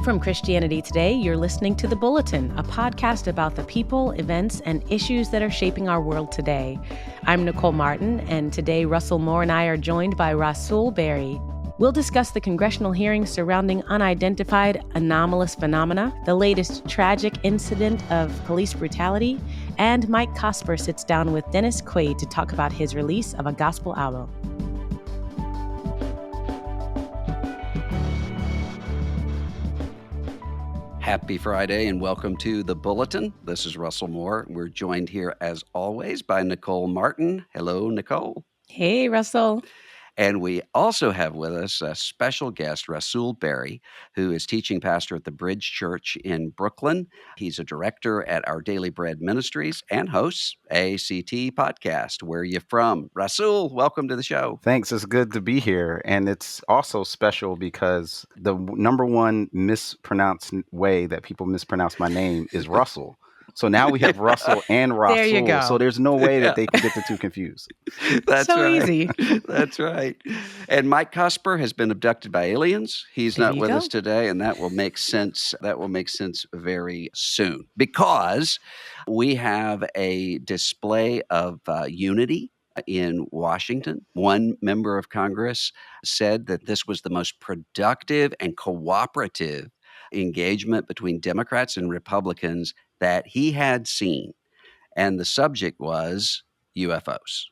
From Christianity Today, you're listening to The Bulletin, a podcast about the people, events, and issues that are shaping our world today. I'm Nicole Martin, and today Russell Moore and I are joined by Rasul Berry. We'll discuss the congressional hearings surrounding unidentified anomalous phenomena, the latest tragic incident of police brutality, and Mike Cosper sits down with Dennis Quaid to talk about his release of a gospel album. Happy Friday and welcome to The Bulletin. This is Russell Moore. We're joined here as always by Nicole Martin. Hello, Nicole. Hey, Russell. And we also have with us a special guest, Rasul Berry, who is teaching pastor at the Bridge Church in Brooklyn. He's a director at Our Daily Bread Ministries and hosts ACT podcast. Where are you from? Rasul, welcome to the show. Thanks. It's good to be here. And it's also special because the number one mispronounced way that people mispronounce my name is Russell. So now we have Russell and Rasul. There you go. So there's no way that they can get the two confused. That's so right. Easy. That's right. And Mike Cosper has been abducted by aliens. He's There not you with go. us today, and that will make sense. That will make sense very soon because we have a display of unity in Washington. One member of Congress said that this was the most productive and cooperative engagement between Democrats and Republicans that he had seen. And the subject was UFOs.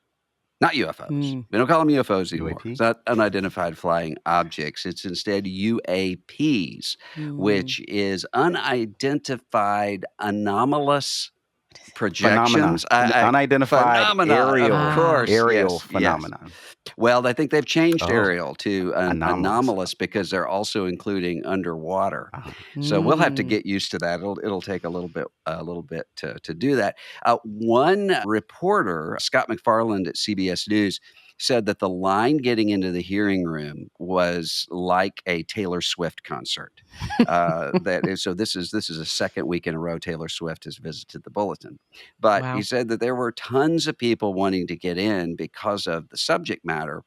Not UFOs. We don't call them UFOs anymore. UAP? It's not unidentified flying objects. It's instead UAPs, which is unidentified anomalous projections. Unidentified Phenomena, aerial yes. phenomenon. Well, I think they've changed Oh. aerial to anomalous because they're also including underwater. So we'll have to get used to that. It'll take a little bit to do that. One reporter, Scott McFarland at CBS News, said that the line getting into the hearing room was like a Taylor Swift concert. So this is a second week in a row Taylor Swift has visited the Bulletin. But Wow. he said that there were tons of people wanting to get in because of the subject matter.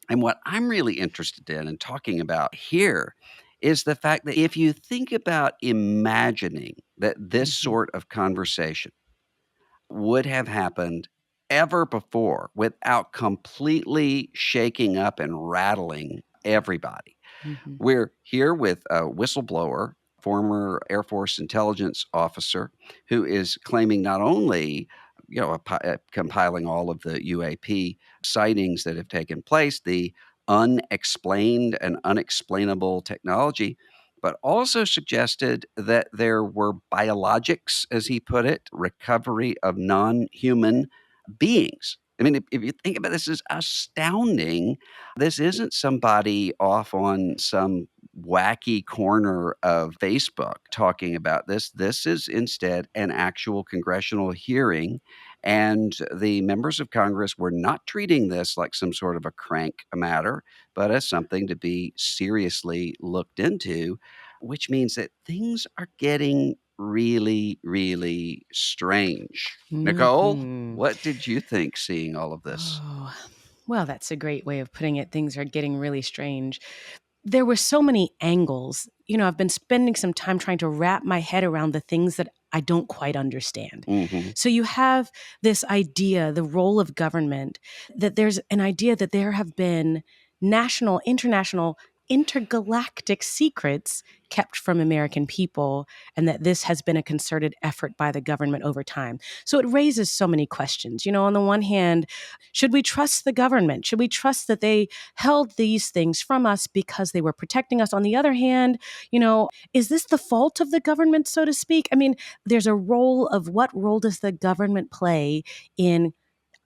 And what I'm really interested in and talking about here is the fact that if you think about imagining that this sort of conversation would have happened ever before without completely shaking up and rattling everybody. We're here with a whistleblower, former Air Force intelligence officer, who is claiming not only compiling all of the UAP sightings that have taken place, the unexplained and unexplainable technology, but also suggested that there were biologics, as he put it, recovery of non-human beings. I mean, if you think about this, is astounding. This isn't somebody off on some wacky corner of Facebook talking about this. This is instead an actual congressional hearing. And the members of Congress were not treating this like some sort of a crank matter, but as something to be seriously looked into, which means that things are getting really, really strange. Nicole, what did you think seeing all of this? Oh, well, that's a great way of putting it. Things are getting really strange. There were so many angles. I've been spending some time trying to wrap my head around the things that I don't quite understand. So you have this idea, the role of government, that there's an idea that there have been national, international, intergalactic secrets kept from American people, and that this has been a concerted effort by the government over time. So it raises so many questions. On the one hand, should we trust the government? Should we trust that they held these things from us because they were protecting us? On the other hand, is this the fault of the government, so to speak? I mean, there's a role of what role does the government play in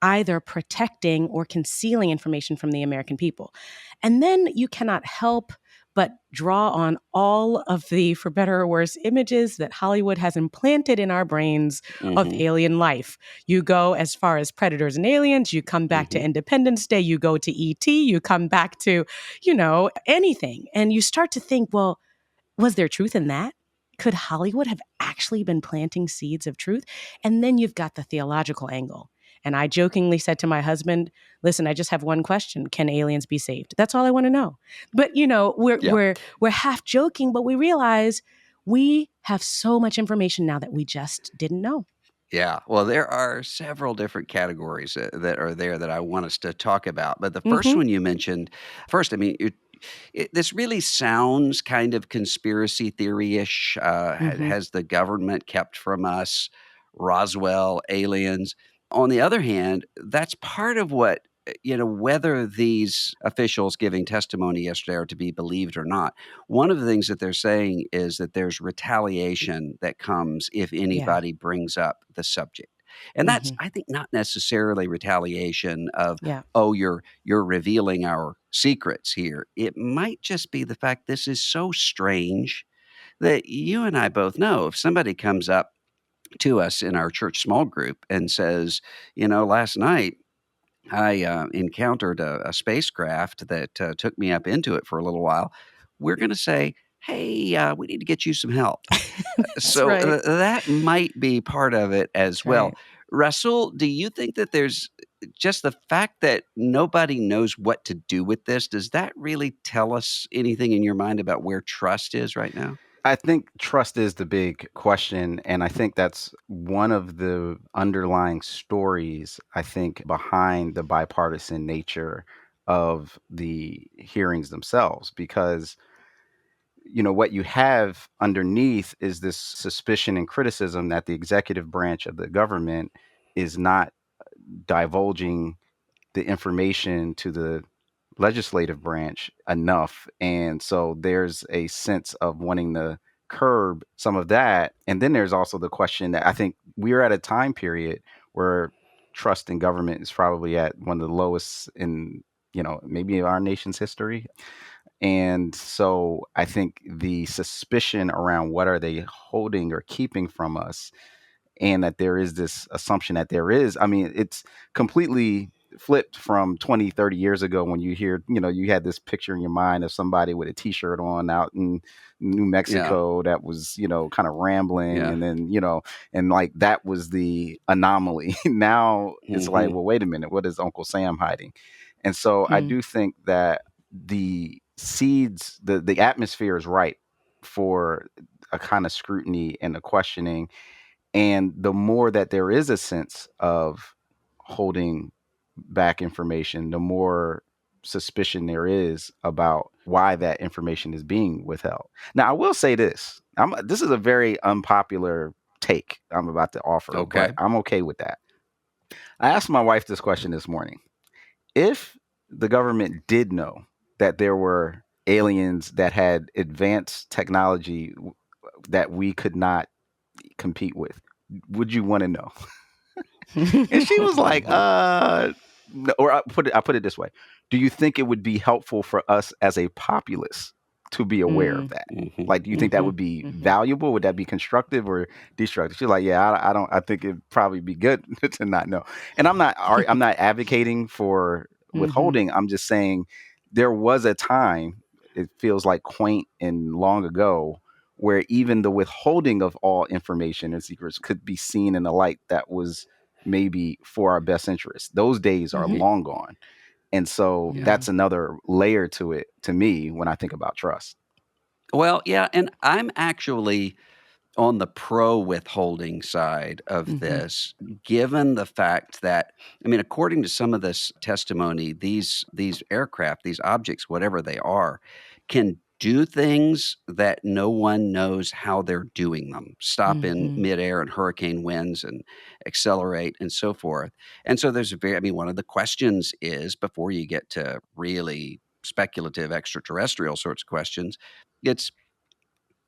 either protecting or concealing information from the American people. And then you cannot help but draw on all of the, for better or worse, images that Hollywood has implanted in our brains of alien life. You go as far as Predators and Aliens, you come back to Independence Day, you go to E.T., you come back to, anything. And you start to think, well, was there truth in that? Could Hollywood have actually been planting seeds of truth? And then you've got the theological angle. And I jokingly said to my husband, listen, I just have one question. Can aliens be saved? That's all I want to know. But we're Yeah. we're we're half joking, but we realize we have so much information now that we just didn't know. Yeah. Well, there are several different categories that are there that I want us to talk about. But the first Mm-hmm. one you mentioned, first, I mean, this really sounds kind of conspiracy theory-ish. Mm-hmm. Has the government kept from us Roswell aliens? On the other hand, that's part of what, whether these officials giving testimony yesterday are to be believed or not. One of the things that they're saying is that there's retaliation that comes if Yeah. anybody brings up the subject. And that's, Mm-hmm. I think, not necessarily retaliation of, Yeah. oh, you're revealing our secrets here. It might just be the fact this is so strange that you and I both know if somebody comes up to us in our church small group and says, last night I encountered a spacecraft that took me up into it for a little while, we're going to say, hey, we need to get you some help. That's So right. that might be part of it as That's well. right. Russell, do you think that there's just the fact that nobody knows what to do with this? Does that really tell us anything in your mind about where trust is right now? I think trust is the big question. And I think that's one of the underlying stories, I think, behind the bipartisan nature of the hearings themselves. Because, what you have underneath is this suspicion and criticism that the executive branch of the government is not divulging the information to the legislative branch enough. And so there's a sense of wanting to curb some of that. And then there's also the question that I think we're at a time period where trust in government is probably at one of the lowest in, maybe our nation's history. And so I think the suspicion around what are they holding or keeping from us, and that there is this assumption that there is, I mean, it's completely flipped from 20, 30 years ago when you hear, you had this picture in your mind of somebody with a t-shirt on out in New Yeah. Mexico that was, kind of rambling, Yeah. and then, and like that was the anomaly. Now it's like, Hmm. well, wait a minute, what is Uncle Sam hiding? And so I Hmm. do think that the seeds, the atmosphere is right for a kind of scrutiny and a questioning. And the more that there is a sense of holding back information, the more suspicion there is about why that information is being withheld. Now, I will say this. This is a very unpopular take I'm about to offer, but Okay. I'm okay with that. I asked my wife this question this morning. If the government did know that there were aliens that had advanced technology that we could not compete with, would you want to know? And she was like, Hmm. no, or I put it this way. Do you think it would be helpful for us as a populace to be aware of Mm. that? Hmm. Like, do you think that Mm-hmm. would be Mm-hmm. valuable? Would that be constructive or destructive? She's like, yeah, I don't. I think it'd probably be good to not know. And I'm not advocating for Mm-hmm. withholding. I'm just saying there was a time. It feels like quaint and long ago where even the withholding of all information and secrets could be seen in a light that was maybe for our best interest. Those days are Mm-hmm. long gone. And so Yeah. that's another layer to it to me when I think about trust. Well, yeah, and I'm actually on the pro withholding side of Mm-hmm. this, given the fact that, I mean, according to some of this testimony, these aircraft, these objects, whatever they are, can do things that no one knows how they're doing them. Stop in Mm-hmm. midair and hurricane winds and accelerate and so forth. And so there's a very, I mean, one of the questions is before you get to really speculative extraterrestrial sorts of questions, it's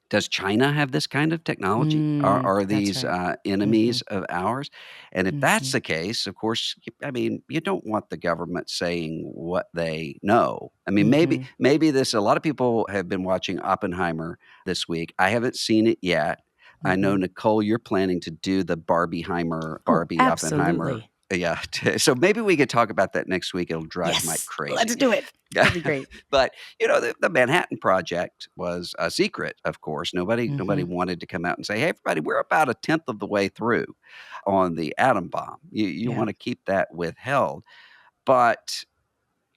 does China have this kind of technology? Mm. Are That's these right. Mm-hmm. enemies of ours? And if that's Mm-hmm. the case, of course, I mean, you don't want the government saying what they know. I mean, Mm-hmm. maybe this. A lot of people have been watching Oppenheimer this week. I haven't seen it yet. I know Mm-hmm. Nicole, you're planning to do the Oh, Barbie Oppenheimer absolutely. Yeah. So maybe we could talk about that next week. It'll drive Mike Yes, let's crazy. do it. That'd be great. But, the Manhattan Project was a secret, of course. Nobody Mhm. wanted to come out and say, "Hey, everybody, we're about a tenth of the way through on the atom bomb." You Yeah. wanna keep that withheld. But,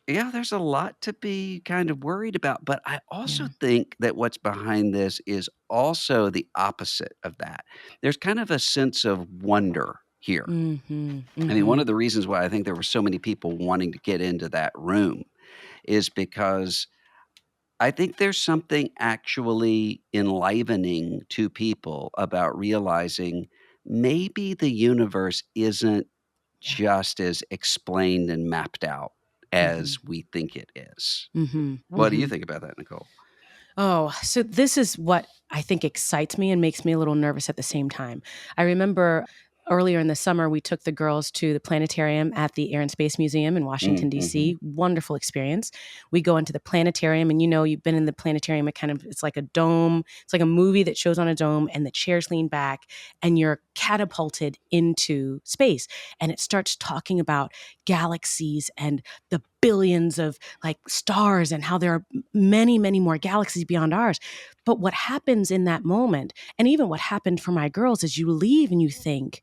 yeah, there's a lot to be kind of worried about, but I also Yeah. think that what's behind this is also the opposite of that. There's kind of a sense of wonder here. Mhm. I mean, one Mhm. of the reasons why I think there were so many people wanting to get into that room is because I think there's something actually enlivening to people about realizing maybe the universe isn't Yeah. just as explained and mapped out Mhm. as we think it is. Mhm. What do you Mhm. think about that, Nicole? Oh, so this is what I think excites me and makes me a little nervous at the same time. I remember earlier in the summer, we took the girls to the planetarium at the Air and Space Museum in Washington, Mhm. D.C. Wonderful experience. We go into the planetarium, and you've been in the planetarium, it's like a dome. It's like a movie that shows on a dome, and the chairs lean back, and you're catapulted into space. And it starts talking about galaxies and the billions of like stars and how there are many, many more galaxies beyond ours. But what happens in that moment, and even what happened for my girls, is you leave and you think,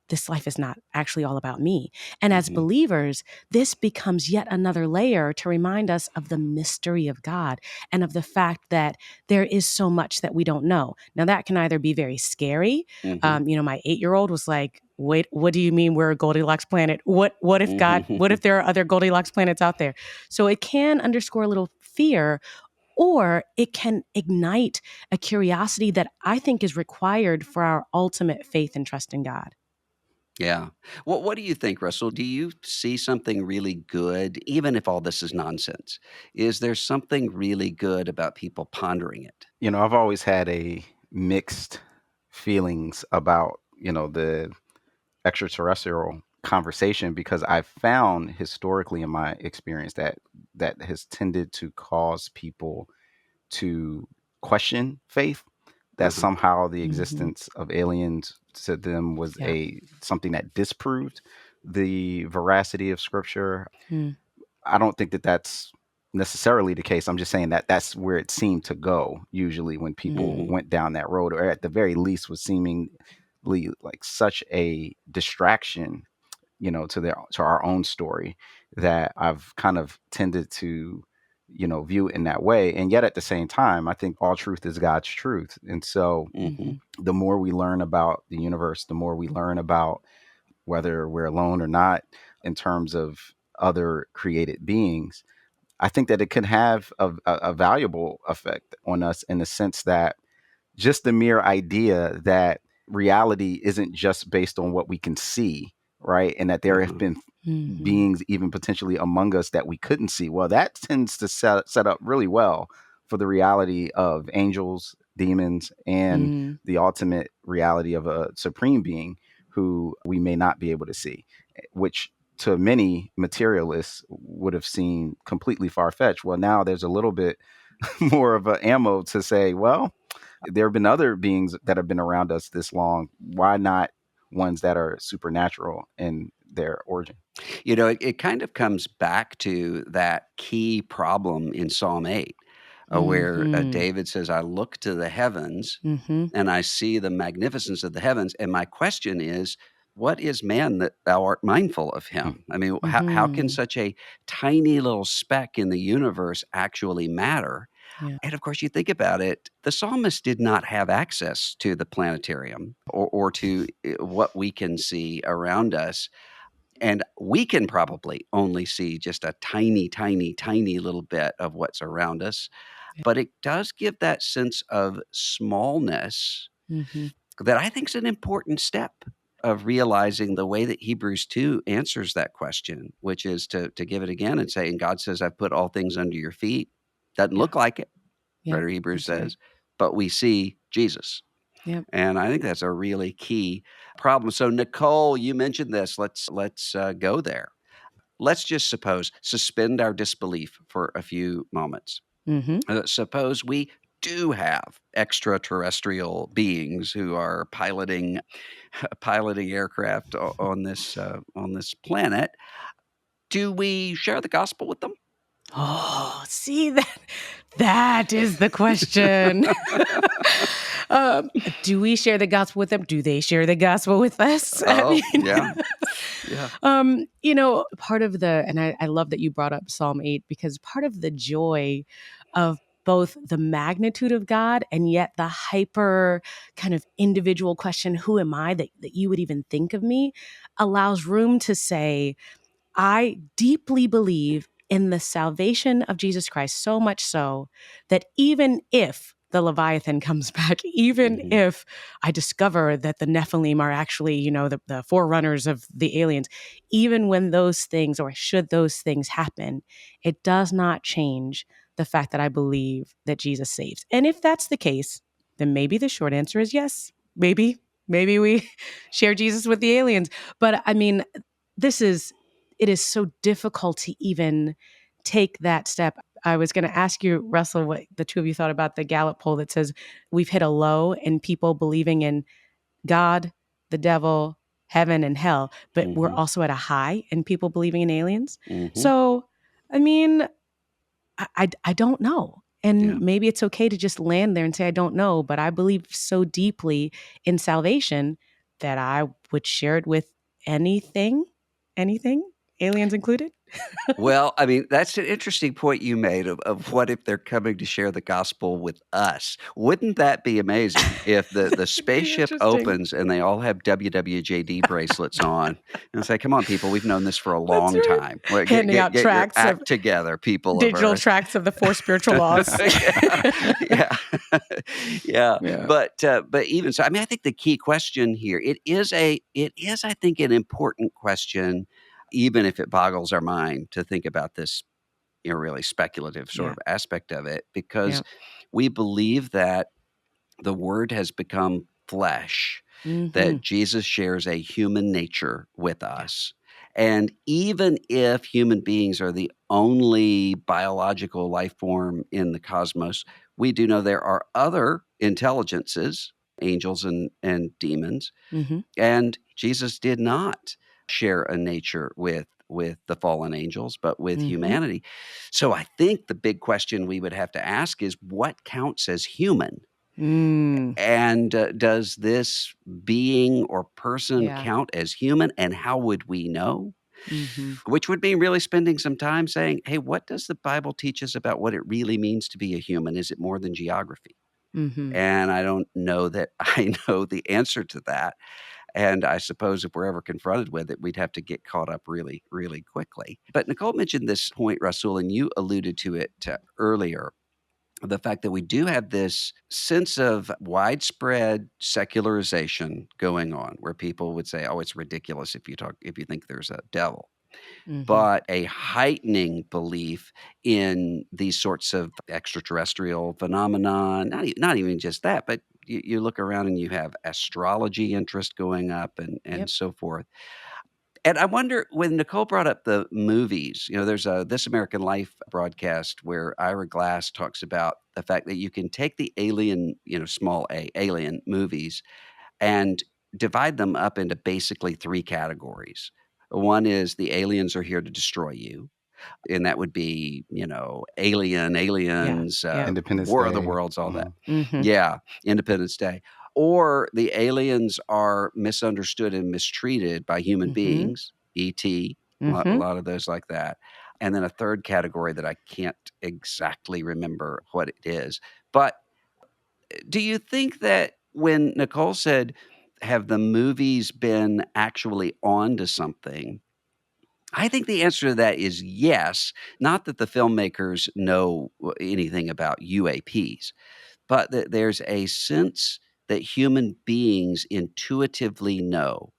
this life is not actually all about me. And as Mhm. believers, this becomes yet another layer to remind us of the mystery of God and of the fact that there is so much that we don't know. Now, that can either be very scary. Mhm. My 8-year-old was like, wait, what do you mean we're a Goldilocks planet? What if God, what if Mhm. there are other Goldilocks planets out there? So it can underscore a little fear, or it can ignite a curiosity that I think is required for our ultimate faith and trust in God. Yeah. What do you think, Russell? Do you see something really good, even if all this is nonsense? Is there something really good about people pondering it? I've always had a mixed feelings about, the extraterrestrial conversation because I've found historically in my experience that has tended to cause people to question faith, that Uh-huh. somehow the Mhm. existence of aliens to them was Yeah. a something that disproved the veracity of scripture. Mm. I don't think that that's necessarily the case. I'm just saying that that's where it seemed to go usually when people Mhm. Mhm. went down that road, or at the very least was seemingly like such a distraction, to our own story, that I've kind of tended to, view it in that way. And yet at the same time, I think all truth is God's truth. And so Mhm. Mhm. the more we learn about the universe, the more we learn about whether we're alone or not in terms of other created beings, I think that it can have a valuable effect on us in the sense that just the mere idea that reality isn't just based on what we can see, right? And that there have Uh-huh. been Mhm. beings even potentially among us that we couldn't see. Well, that tends to set up really well for the reality of angels, demons, and Mm. the ultimate reality of a supreme being who we may not be able to see, which to many materialists would have seemed completely far fetched. Well, now there's a little bit more of a ammo to say, well, there have been other beings that have been around us this long. Why not ones that are supernatural in their origin? It kind of comes back to that key problem in Psalm 8, where Mhm. David says, I look to the heavens Mhm. and I see the magnificence of the heavens. And my question is, what is man that thou art mindful of him? I mean, how can Mhm. such a tiny little speck in the universe actually matter? Yeah. And of course, you think about it, the psalmist did not have access to the planetarium or to what we can see around us. And we can probably only see just a tiny, tiny, tiny little bit of what's around us. Yeah. But it does give that sense of smallness Mhm. that I think is an important step of realizing the way that Hebrews 2 answers that question, which is to give it again and say, and God says, I've put all things under your feet. Doesn't Yeah. look like it, Yep. writer of Hebrews That's right. says, but we see Jesus. Yep. And I think that's a really key problem. So, Nicole, you mentioned this. Let's go there. Let's just suspend our disbelief for a few moments. Mhm. Suppose we do have extraterrestrial beings who are piloting aircraft on this planet. Do we share the gospel with them? Oh, see that is the question. um, do we share the gospel with them? Do they share the gospel with us? I Oh, mean, yeah. Yeah. part of and I love that you brought up Psalm 8, because part of the joy of both the magnitude of God and yet the hyper kind of individual question, who am I that you would even think of me, allows room to say, I deeply believe in the salvation of Jesus Christ, so much so that even if the Leviathan comes back, even Mhm. if I discover that the Nephilim are actually, the forerunners of the aliens, even when those things, or should those things happen, it does not change the fact that I believe that Jesus saves. And if that's the case, then maybe the short answer is yes. Maybe we share Jesus with the aliens. But I mean, it is so difficult to even take that step. I was going to ask you, Russell, what the two of you thought about the Gallup poll that says we've hit a low in people believing in God, the devil, heaven, and hell, but we're Mhm. also at a high in people believing in aliens. Mhm. So, I mean, I don't know. Yeah. And maybe it's okay to just land there and say, I don't know, but I believe so deeply in salvation that I would share it with anything, aliens included. Well, I mean, that's an interesting point you made of what if they're coming to share the gospel with us? Wouldn't that be amazing if the It'd be spaceship interesting. opens and they all have WWJD bracelets on and say, "Come on, people, we've known this for a That's long right. time. Well, Handing out get your tracts of act together, people of digital Earth." tracts of the four spiritual laws. Yeah, yeah, yeah. Yeah. But even so, I mean, I think the key question here, it is, I think, an important question, even if it boggles our mind to think about this, really speculative sort Yeah. of aspect of it, because Yeah. we believe that the Word has become flesh, Mm-hmm. that Jesus shares a human nature with Yeah. us. And even if human beings are the only biological life form in the cosmos, we do know there are other intelligences, angels and demons, Mm-hmm. and Jesus did not share a nature with the fallen angels, but with Mm-hmm. humanity. So I think the big question we would have to ask is what counts as human? Mm. And does this being or person Yeah. count as human? And how would we know? Mm-hmm. Which would mean really spending some time saying, hey, what does the Bible teach us about what it really means to be a human? Is it more than geography? Mm-hmm. And I don't know that I know the answer to that. And I suppose if we're ever confronted with it, we'd have to get caught up really, really quickly. But Nicole mentioned this point, Russell, and you alluded to it earlier, the fact that we do have this sense of widespread secularization going on, where people would say, "Oh, it's ridiculous if you think there's a devil." Mm-hmm. But a heightening belief in these sorts of extraterrestrial phenomena, not even just that, but you look around and you have astrology interest going up and Yep. so forth. And I wonder, when Nicole brought up the movies, there's a This American Life broadcast where Ira Glass talks about the fact that you can take the alien, small a, alien movies and divide them up into basically three categories. One is the aliens are here to destroy you, and that would be, Yeah. Aliens, Yeah. Independence War of the Day. Worlds, all that. Mhm. Mm-hmm. Yeah, Independence Day. Or the aliens are misunderstood and mistreated by human Mm-hmm. beings, E.T., a Mm-hmm. lot of those like that. And then a third category that I can't exactly remember what it is. But do you think that when Nicole said, have the movies been actually on to something? I think the answer to that is yes. Not that the filmmakers know anything about UAPs, but that there's a sense that human beings intuitively know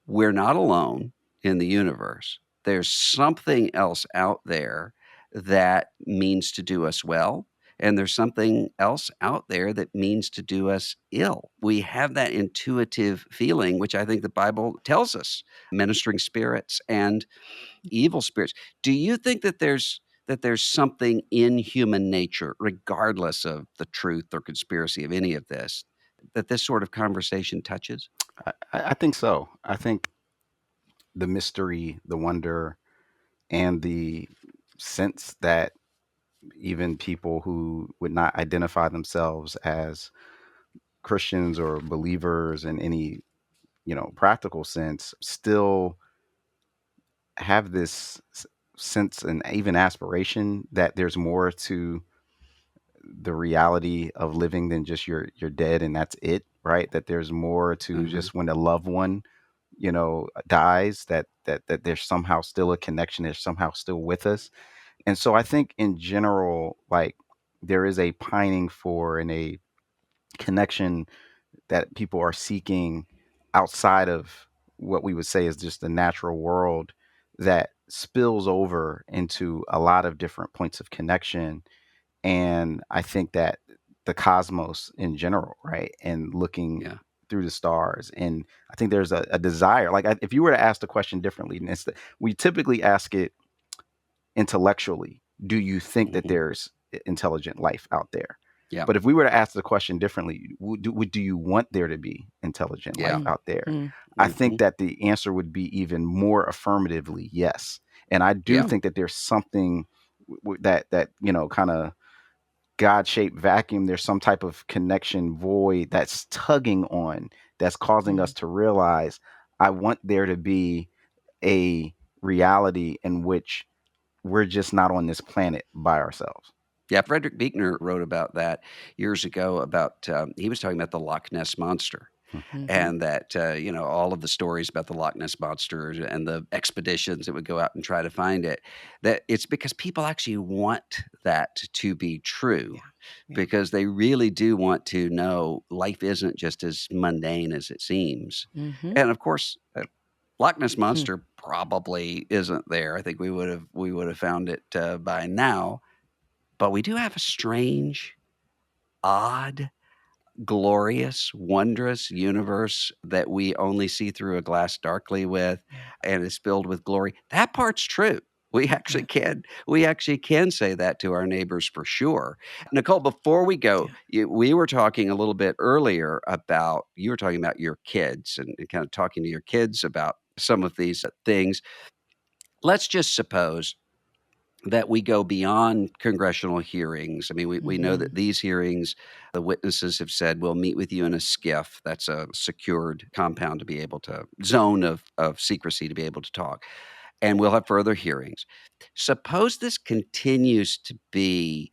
we're not alone in the universe. There's something else out there that means to do us well, and there's something else out there that means to do us ill. We have that intuitive feeling, which I think the Bible tells us, ministering spirits and evil spirits. Do you think that there's that there's something in human nature, regardless of the truth or conspiracy of any of this, that this sort of conversation touches? I think so. I think the mystery, the wonder, and the sense that even people who would not identify themselves as Christians or believers in any, practical sense, still have this sense and even aspiration that there's more to the reality of living than just you're dead and that's it, right? That there's more to Uh-huh. just when a loved one, dies, that there's somehow still a connection, they're somehow still with us. And so I think in general, like, there is a pining for and a connection that people are seeking outside of what we would say is just the natural world, that spills over into a lot of different points of connection. And I think that the cosmos in general, right? And looking Yeah. through the stars. And I think there's a desire. Like, if you were to ask the question differently, and we typically ask it intellectually, do you think that Mhm. there's intelligent life out there? Yeah. But if we were to ask the question differently, do you want there to be intelligent life Yeah. Mm, out there? mm, I think Mhm. that the answer would be even more affirmatively yes. And I do Yeah. mm, think that there's something that kind of God-shaped vacuum. There's some type of connection void that's tugging on, that's causing us mm. to realize, I want there to be a reality in which we're just not on this planet by ourselves. Yeah, Frederick Buechner wrote about that years ago about, he was talking about the Loch Ness Monster, Hmm. Mhm. and that, all of the stories about the Loch Ness Monster and the expeditions that would go out and try to find it, that it's because people actually want that to be true, Yeah. Yeah. because they really do want to know life isn't just as mundane as it seems. Mhm. And of course, Loch Ness Hmm. Monster probably isn't there. I think we would have found it, by now, but we do have a strange, odd, glorious, wondrous universe that we only see through a glass darkly with, Yeah. and is filled with glory. That part's true. Yeah. We actually can say that to our neighbors for sure. Nicole, before we go, Yeah. we were talking a little bit earlier about, you were talking about your kids and kind of talking to your kids about some of these things. Let's just suppose that we go beyond congressional hearings. I mean, we know Mhm. that these hearings, the witnesses have said, we'll meet with you in a skiff. That's a secured compound to be able to, zone of secrecy to be able to talk. And we'll have further hearings. Suppose this continues to be,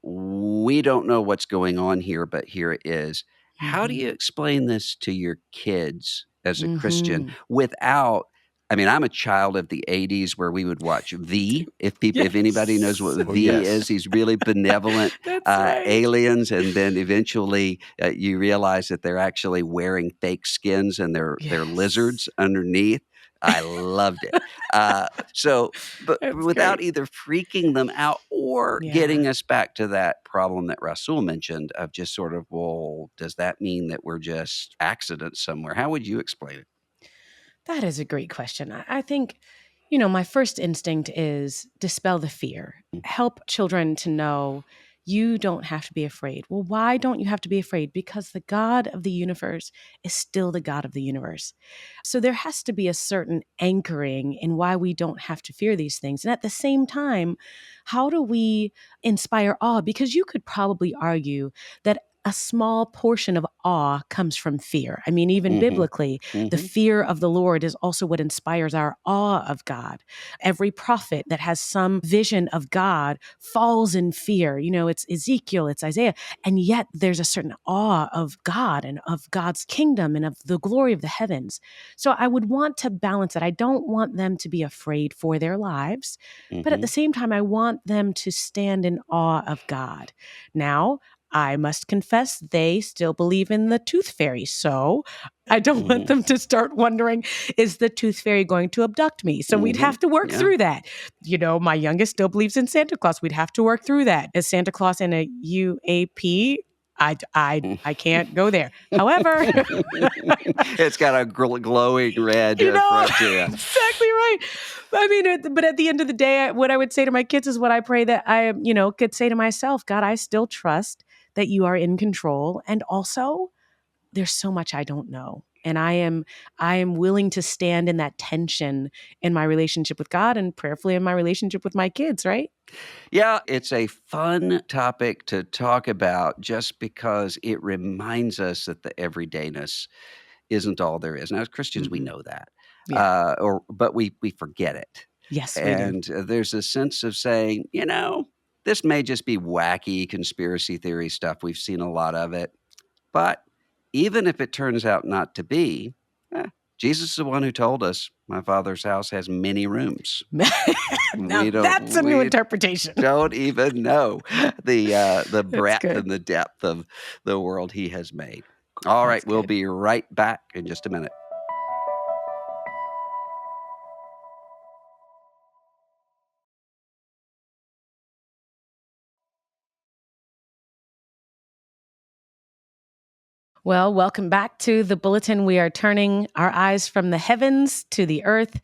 we don't know what's going on here, but here it is. How do Mhm. you explain this to your kids as a Christian Mhm. without, I mean, I'm a child of the '80s where we would watch V. If anybody knows what Yes. Oh, V is, yes. these really benevolent That's right. aliens, and then eventually you realize that they're actually wearing fake skins and they're Yes. lizards underneath. I loved it. So, but That's without great. either freaking them out or Yeah. getting us back to that problem that Rasul mentioned of just sort of, well, does that mean that we're just accidents somewhere? How would you explain it? That is a great question. I think, my first instinct is dispel the fear, Mm. help children to know you don't have to be afraid. Well, why don't you have to be afraid? Because the God of the universe is still the God of the universe. So there has to be a certain anchoring in why we don't have to fear these things. And at the same time, how do we inspire awe? Because you could probably argue that a small portion of awe comes from fear. I mean, even Mhm. biblically, the Mhm. fear of the Lord is also what inspires our awe of God. Every prophet that has some vision of God falls in fear. It's Ezekiel, it's Isaiah, and yet there's a certain awe of God and of God's kingdom and of the glory of the heavens. So I would want to balance it. I don't want them to be afraid for their lives, but at the Mhm. same time, I want them to stand in awe of God. Now, I must confess, they still believe in the tooth fairy. So I don't want Mhm. them to start wondering, is the tooth fairy going to abduct me? So we'd Mhm. have to work Yeah. through that. My youngest still believes in Santa Claus. We'd have to work through that. Is Santa Claus in a UAP? I can't go there. However, It's got a glowing red front to it. exactly right. I mean, but at the end of the day, what I would say to my kids is what I pray that I, could say to myself, God, I still trust that you are in control. And also, there's so much I don't know. And I am willing to stand in that tension in my relationship with God and prayerfully in my relationship with my kids, right? Yeah, it's a fun topic to talk about just because it reminds us that the everydayness isn't all there is. Now, as Christians, we Hmm. know that, Yeah. but we forget it. Yes, we do. And there's a sense of saying, this may just be wacky conspiracy theory stuff. We've seen a lot of it. But even if it turns out not to be, eh, Jesus is the one who told us, "My Father's house has many rooms." Now We that's a new we interpretation. don't even know the That's breadth good. and the depth of the world He has made. All right, That's we'll good. be right back in just a minute. Well, welcome back to the bulletin. We are turning our eyes from the heavens to the earth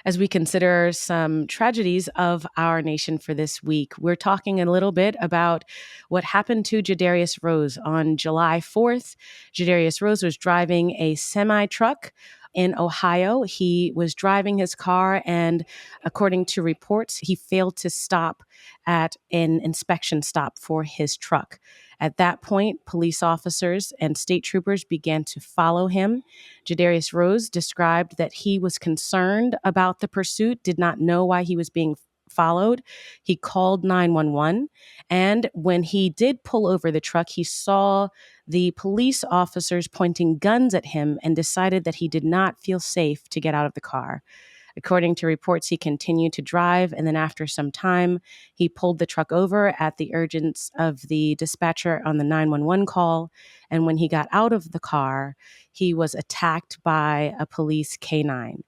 as we consider some tragedies of our nation for this week. We're talking a little bit about what happened to Jaddarius Rose on July 4th. Jaddarius Rose was driving a semi truck in Ohio. He was driving his car, and according to reports, he failed to stop at an inspection stop for his truck. At that point, police officers and state troopers began to follow him. Jaddarius Rose described that he was concerned about the pursuit, did not know why he was being followed. He called 911. And when he did pull over the truck, he saw the police officers pointing guns at him and decided that he did not feel safe to get out of the car. According to reports, he continued to drive, and then after some time, he pulled the truck over at the urgence of the dispatcher on the 911 call. And when he got out of the car, he was attacked by a police canine.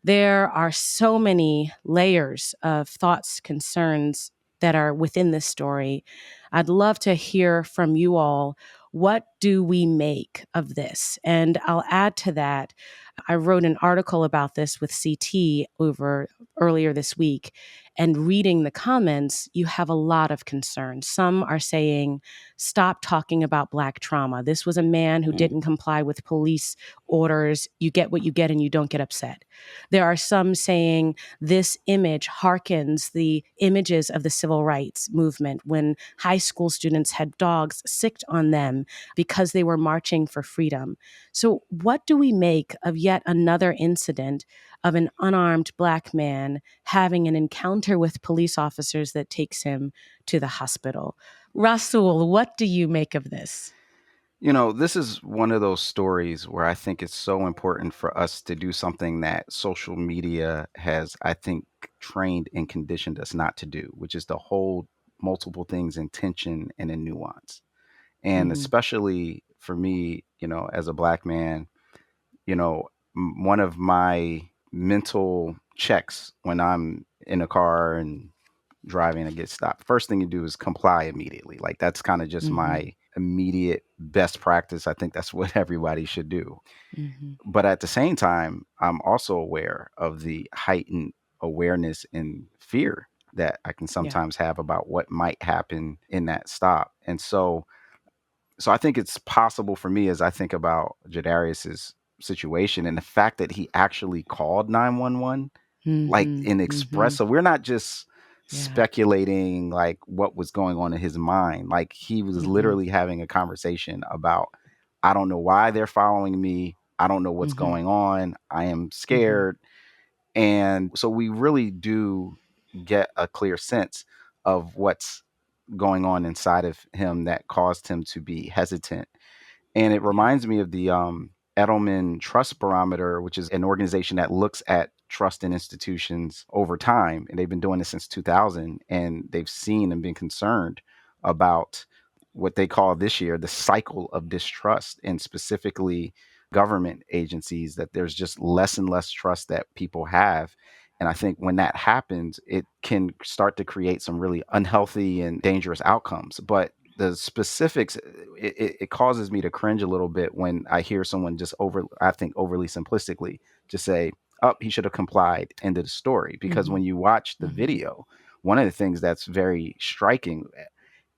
There are so many layers of thoughts, concerns that are within this story. I'd love to hear from you all. What do we make of this? And I'll add to that, I wrote an article about this with CT over earlier this week. And reading the comments, you have a lot of concerns. Some are saying, stop talking about Black trauma. This was a man who Mm. didn't comply with police orders. You get what you get and you don't get upset. There are some saying this image harkens the images of the civil rights movement when high school students had dogs sicked on them because they were marching for freedom. So, what do we make of yet another incident of an unarmed Black man having an encounter with police officers that takes him to the hospital? Rasul, what do you make of this? This is one of those stories where I think it's so important for us to do something that social media has, I think, trained and conditioned us not to do, which is to hold multiple things in tension and in nuance. And Mm-hmm. especially for me, as a Black man, one of my mental checks when I'm in a car and driving and get stopped, first thing you do is comply immediately. Like that's kind of just Mm-hmm. my immediate best practice. I think that's what everybody should do. Mm-hmm. But at the same time, I'm also aware of the heightened awareness and fear that I can Yeah. sometimes have about what might happen in that stop. And so I think it's possible for me as I think about Jadarius's situation and the fact that he actually called 911 like Mm-hmm. in Mm-hmm. express. So we're not just Yeah. speculating like what was going on in his mind. Like he was Mm-hmm. literally having a conversation about, I don't know why they're following me. I don't know what's Mm-hmm. going on. I am Mm-hmm. scared. And so we really do get a clear sense of what's going on inside of him that caused him to be hesitant. And it Yeah. reminds me of the Edelman Trust Barometer, which is an organization that looks at trust in institutions over time. And they've been doing this since 2000. And they've seen and been concerned about what they call this year the cycle of distrust, and specifically government agencies, that there's just less and less trust that people have. And I think when that happens, it can start to create some really unhealthy and dangerous outcomes. But the specifics, it causes me to cringe a little bit when I hear someone just I think overly simplistically just say, "Oh, he should have complied." End of the story. Because Mhm. when you watch the Mhm. video, one of the things that's very striking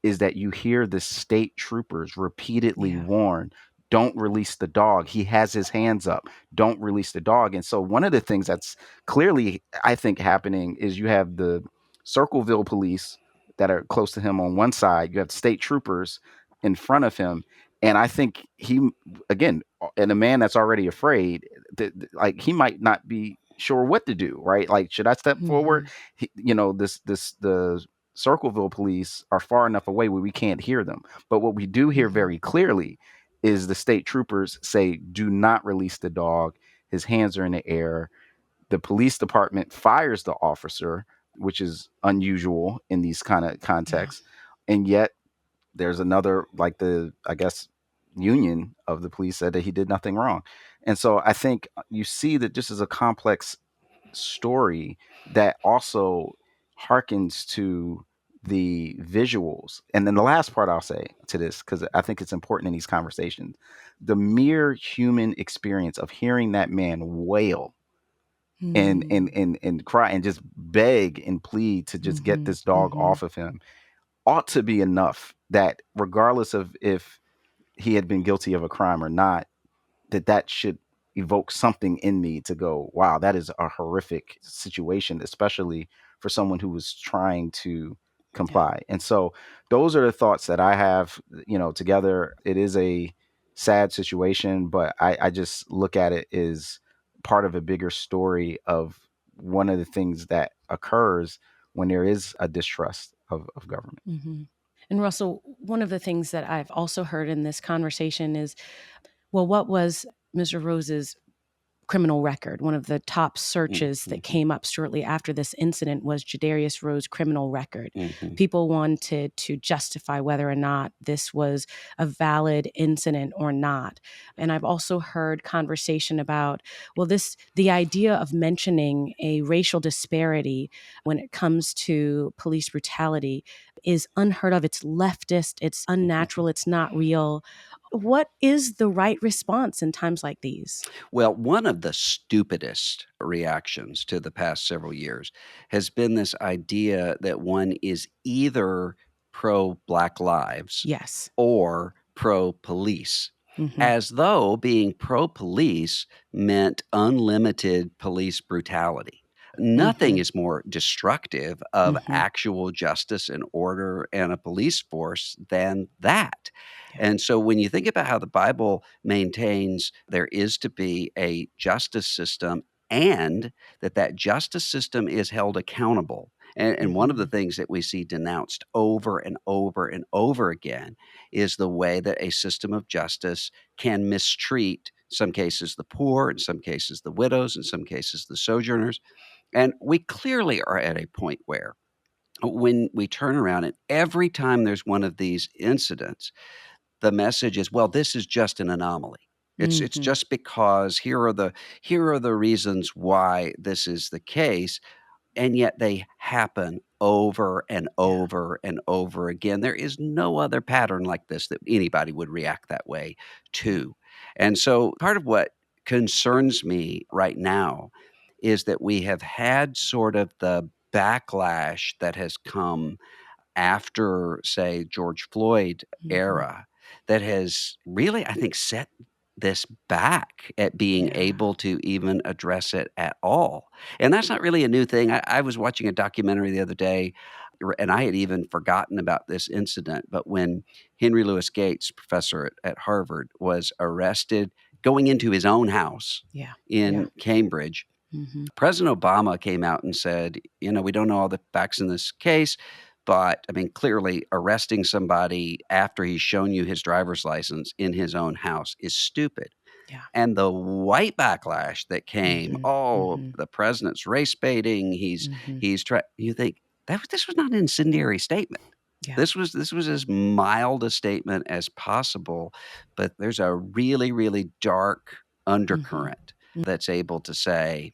is that you hear the state troopers repeatedly Yeah. warn, don't release the dog. He has his hands up. Don't release the dog. And so one of the things that's clearly, I think, happening is you have the Circleville police that are close to him on one side. You have state troopers in front of him. And I think again, and a man that's already afraid, like he might not be sure what to do, right? Like, should I step forward? Mhm. The Circleville police are far enough away where we can't hear them. But what we do hear Mhm. very clearly is the state troopers say, do not release the dog. His hands are in the air. The police department fires the officer, which is unusual in these kind of Yeah. contexts. And yet there's another, like I guess, union of the police said that he did nothing wrong. And so I think you see that this is a complex story that also harkens to the visuals. And then the last part I'll say to this, because I think it's important in these conversations, the mere human experience of hearing that man wail Mm. and cry and just beg and plead to just get Mhm. this dog Mhm. off of him ought to be enough that regardless of if he had been guilty of a crime or not, that should evoke something in me to go, wow, that is a horrific situation, especially for someone who was trying to Yeah. comply. And so those are the thoughts that I have, together. It is a sad situation, but I just look at it as part of a bigger story of one of the things that occurs when there is a distrust of government. Mhm. And Russell, one of the things that I've also heard in this conversation is, well, what was Mr. Rose's criminal record? One of the top searches that Mhm. came up shortly after this incident was Jaddarius Rose criminal record. Mhm. People wanted to justify whether or not this was a valid incident or not. And I've also heard conversation about, well, the idea of mentioning a racial disparity when it comes to police brutality is unheard of. It's leftist, it's Mhm. unnatural, it's not real. What is the right response in times like these? Well, one of the stupidest reactions to the past several years has been this idea that one is either pro Black lives Yes. or pro police, Mhm. as though being pro police meant unlimited police brutality. Nothing Mhm. is more destructive of Mhm. actual justice and order and a police force than that. Yeah. And so when you think about how the Bible maintains there is to be a justice system and that justice system is held accountable. And one of the Mhm. things that we see denounced over and over and over again is the way that a system of justice can mistreat, some cases, the poor, in some cases, the widows, in some cases, the sojourners. And we clearly are at a point where when we turn around and every time there's one of these incidents, the message is, well, this is just an anomaly. It's Mhm. just because here are the reasons why this is the case, and yet they happen over and Yeah. over and over again. There is no other pattern like this that anybody would react that way Yeah. to. And so part of what concerns me right now is that we have had sort of the backlash that has come after, say, George Floyd Mhm. era that has really, I think, set this back at being Yeah. able to even address it at all. And that's not really a new thing. I was watching a documentary the other day, and I had even forgotten about this incident. But when Henry Louis Gates, professor at Harvard, was arrested going into his own house Yeah. Yeah. in Cambridge, Mhm. President Obama came out and said, we don't know all the facts in this case, but I mean, clearly arresting somebody after he's shown you his driver's license in his own house is stupid. Yeah. And the white backlash that came, Mhm. oh, Mhm. the president's race baiting. Mhm. He's trying. You think this was not an incendiary statement. Yeah. This was as mild a statement as possible, but there's a really, really dark Mhm. undercurrent that's able to say,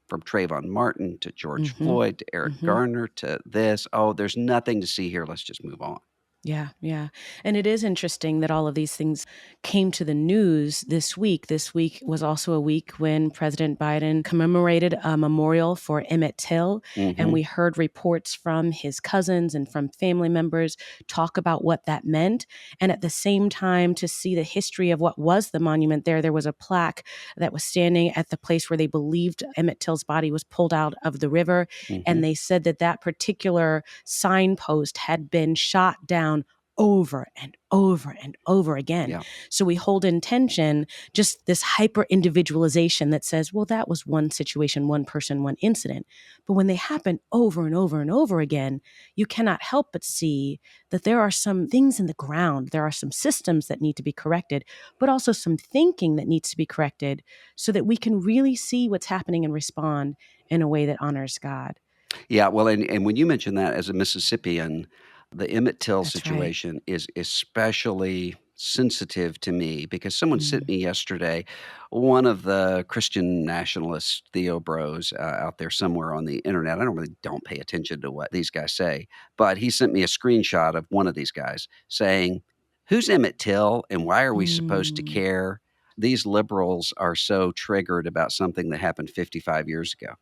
from Trayvon Martin to George Mhm. Floyd to Eric Mhm. Garner to this, "Oh, there's nothing to see here, let's just move on." Yeah, yeah. And it is interesting that all of these things came to the news this week. This week was also a week when President Biden commemorated a memorial for Emmett Till. And Hmm. we heard reports from his cousins and from family members talk about what that meant. And at the same time, to see the history of what was the monument there was a plaque that was standing at the place where they believed Emmett Till's body was pulled out of the river. Hmm. And they said that that particular signpost had been shot down over and over and over again. Yeah. So we hold in tension just this hyper individualization that says, well, that was one situation, one person, one incident. But when they happen over and over and over again, you cannot help but see that there are some things in the ground. There are some systems that need to be corrected, but also some thinking that needs to be corrected so that we can really see what's happening and respond in a way that honors God. Yeah, well, and when you mention that as a Mississippian, the Emmett Till That's right. situation is especially sensitive to me because someone sent Mm. me yesterday one of the Christian nationalists, Theo Bros, out there somewhere on the internet. I don't pay attention to what these guys say, but he sent me a screenshot of one of these guys saying, "Who's Emmett Till and why are we supposed to Mm. care? These liberals are so triggered about something that happened 55 years ago."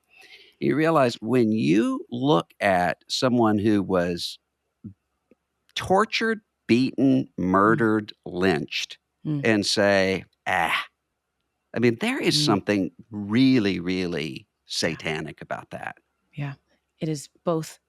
You realize when you look at someone who was tortured, beaten, Mm. murdered, lynched, Mm. and say, "Ah," I mean, there is Mm. something really, really Yeah. satanic about that. Yeah. It is both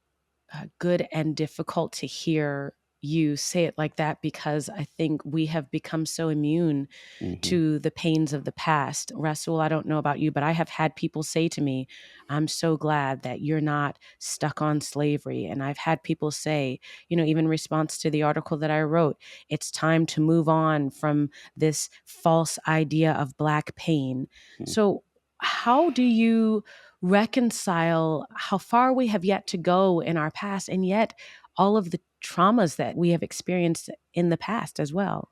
good and difficult to hear you say it like that because I think we have become so immune Mhm. to the pains of the past. Rasul, I don't know about you, but I have had people say to me, I'm so glad that you're not stuck on slavery. And I've had people say, even in response to the article that I wrote, it's time to move on from this false idea of Black pain. Mm. So, how do you reconcile how far we have yet to go in our past and yet all of the traumas that we have experienced in the past as well?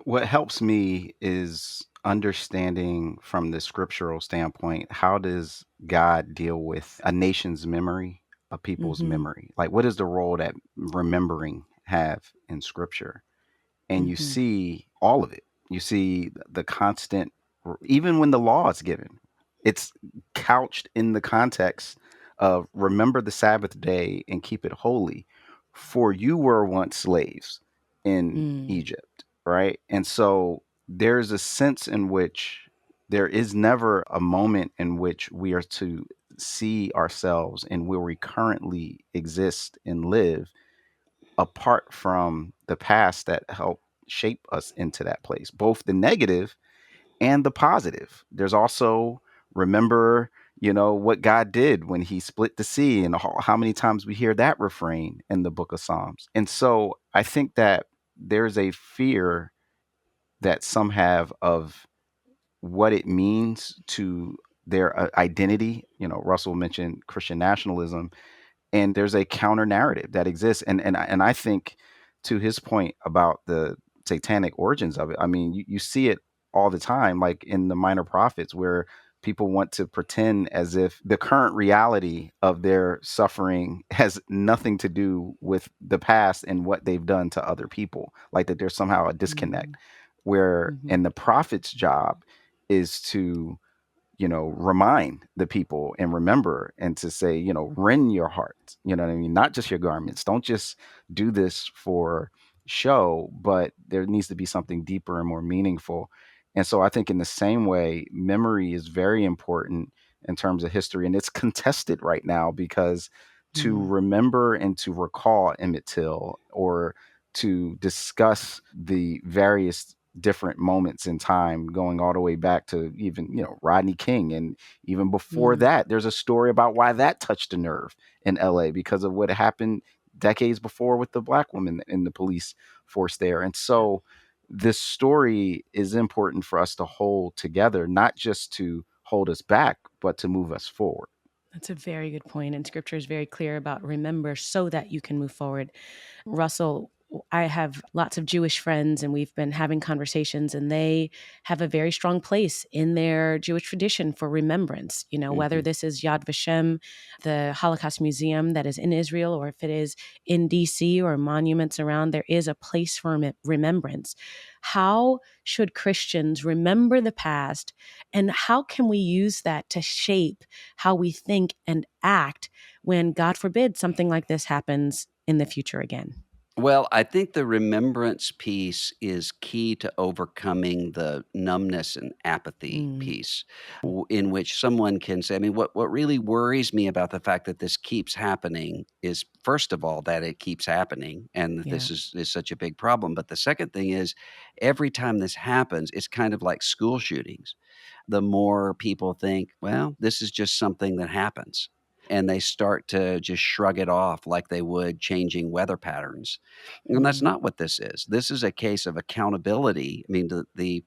What helps me is understanding from the scriptural standpoint, how does God deal with a nation's memory, a people's Mhm. memory? Like, what is the role that remembering have in scripture? And you Mhm. see all of it. You see the constant, even when the law is given, it's couched in the context of remember the Sabbath day and keep it holy, for you were once slaves in Mm. Egypt, right? And so there's a sense in which there is never a moment in which we are to see ourselves and where we currently exist and live apart from the past that helped shape us into that place, both the negative and the positive. There's also remember, what God did when he split the sea and how many times we hear that refrain in the book of Psalms. And so I think that there's a fear that some have of what it means to their identity. Russell mentioned Christian nationalism, and there's a counter narrative that exists, and I think, to his point about the satanic origins of it, I mean, you see it all the time, like in the Minor Prophets, where people want to pretend as if the current reality of their suffering has nothing to do with the past and what they've done to other people, like that there's somehow a disconnect, Mm. where Mhm. and the prophet's job is to remind the people and remember and to say, rend your heart, you know what I mean? Not just your garments. Don't just do this for show, but there needs to be something deeper and more meaningful. And so I think in the same way, memory is very important in terms of history. And it's contested right now because to Mm. remember and to recall Emmett Till or to discuss the various different moments in time going all the way back to even Rodney King, and even before Mm. that there's a story about why that touched a nerve in LA because of what happened decades before with the black woman in the police force there. And Yeah. so this story is important for us to hold together, not just to hold us back but to move us forward. That's a very good point, and scripture is very clear about remember so that you can move forward. Russell, I have lots of Jewish friends, and we've been having conversations, and they have a very strong place in their Jewish tradition for remembrance. Whether this is Yad Vashem, the Holocaust Museum that is in Israel, or if it is in DC or monuments around, there is a place for remembrance. How should Christians remember the past, and how can we use that to shape how we think and act when, God forbid, something like this happens in the future again? Well, I think the remembrance piece is key to overcoming the numbness and apathy Mm, piece, in which someone can say, I mean, what really worries me about the fact that this keeps happening is, first of all, that it keeps happening and that yeah. this is such a big problem. But the second thing is, every time this happens, it's kind of like school shootings. The more people think, well, this is just something that happens. And they start to just shrug it off like they would changing weather patterns. And that's Mm, not what this is. This is a case of accountability. I mean, the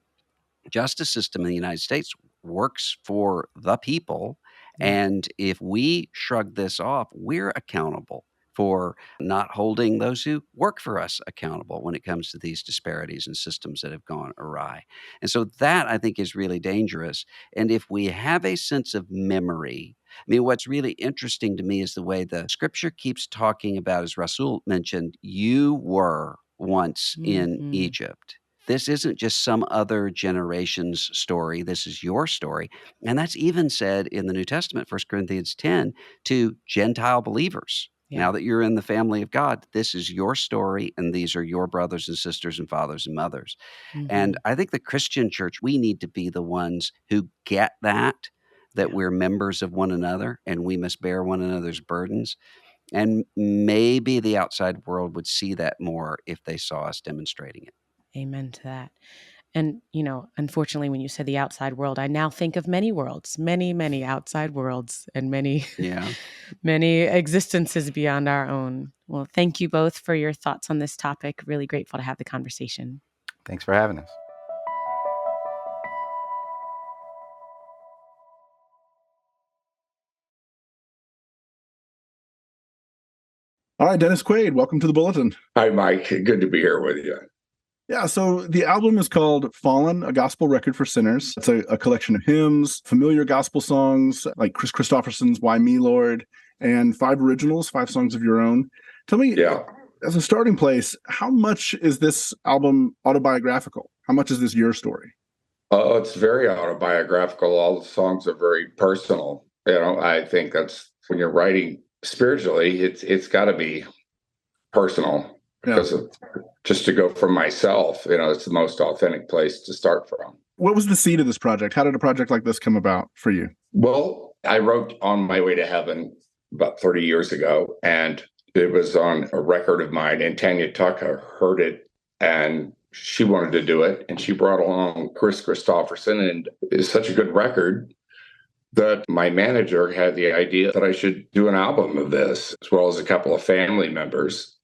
justice system in the United States works for the people. yeah. And if we shrug this off, we're accountable for not holding those who work for us accountable when it comes to these disparities and systems that have gone awry. And so that I think is really dangerous. And if we have a sense of memory, I mean, what's really interesting to me is the way the scripture keeps talking about, as Rasul mentioned, you were once in Mm-hmm. Egypt. This isn't just some other generation's story. This is your story. And that's even said in the New Testament, 1 Corinthians 10, to Gentile believers. Yeah. Now that you're in the family of God, this is your story, and these are your brothers and sisters and fathers and mothers. Mm-hmm. And I think the Christian church, we need to be the ones who get that Yeah. we're members of one another and we must bear one another's burdens. And maybe the outside world would see that more if they saw us demonstrating it. Amen to that. And, unfortunately, when you said the outside world, I now think of many worlds, many, many outside worlds, and many, Yeah. many existences beyond our own. Well, thank you both for your thoughts on this topic. Really grateful to have the conversation. Thanks for having us. All right, Dennis Quaid, welcome to the Bulletin. Hi, Mike. Good to be here with you. Yeah, so the album is called Fallen, a Gospel Record for Sinners. It's a collection of hymns, familiar gospel songs like Chris Christopherson's Why Me, Lord, and 5 originals, 5 songs of your own. Tell me, Yeah. as a starting place, how much is this album autobiographical? How much is this your story? Oh, it's very autobiographical. All the songs are very personal. I think that's when you're writing spiritually, it's got to be personal Yeah. because of, just to go from myself, it's the most authentic place to start from. What was the seed of this project? How did a project like this come about for you? Well, I wrote On My Way to Heaven about 30 years ago, and it was on a record of mine, and Tanya Tucker heard it, and she wanted to do it, and she brought along Chris Christopherson, and it's such a good record that my manager had the idea that I should do an album of this, as well as a couple of family members.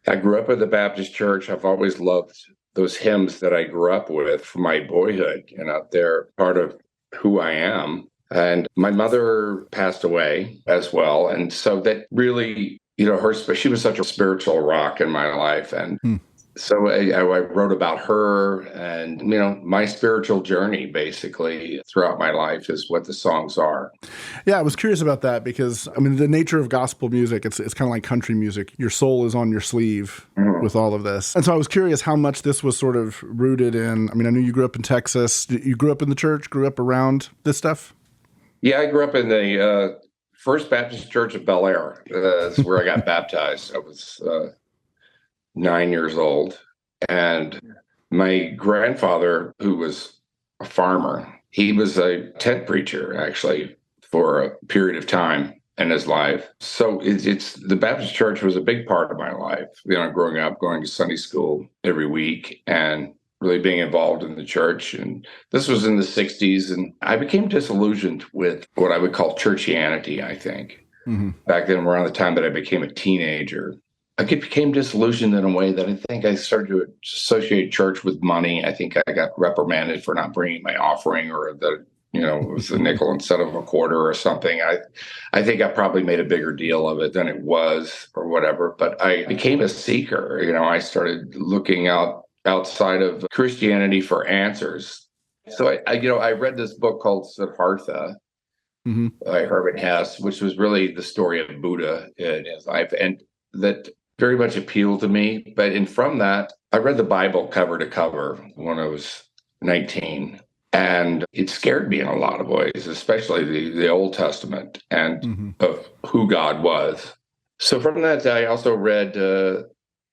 I grew up in the Baptist church. I've always loved those hymns that I grew up with from my boyhood. They're part of who I am. And my mother passed away as well. And so that really, she was such a spiritual rock in my life. And so I wrote about her and, my spiritual journey basically throughout my life is what the songs are. Yeah, I was curious about that because, the nature of gospel music, it's kind of like country music. Your soul is on your sleeve with all of this. And so I was curious how much this was sort of rooted in, I knew you grew up in Texas. You grew up in the church, grew up around this stuff? Yeah, I grew up in the First Baptist Church of Bel Air. That's where I got baptized. I was 9 years old. And my grandfather, who was a farmer, he was a tent preacher, actually, for a period of time in his life. So it's the Baptist church was a big part of my life, growing up, going to Sunday school every week and really being involved in the church. And this was in the 60s. And I became disillusioned with what I would call churchianity, I think. Back then, around the time that I became a teenager. I became disillusioned in a way that I think I started to associate church with money. I think I got reprimanded for not bringing my offering or the it was a nickel instead of a quarter or something. I think I probably made a bigger deal of it than it was or whatever, but I became a seeker. I started looking outside of Christianity for answers. So I read this book called Siddhartha by Herman Hesse, which was really the story of Buddha in his life, and that very much appealed to me. But from that, I read the Bible cover to cover when I was 19. And it scared me in a lot of ways, especially the Old Testament and of who God was. So from that, I also read the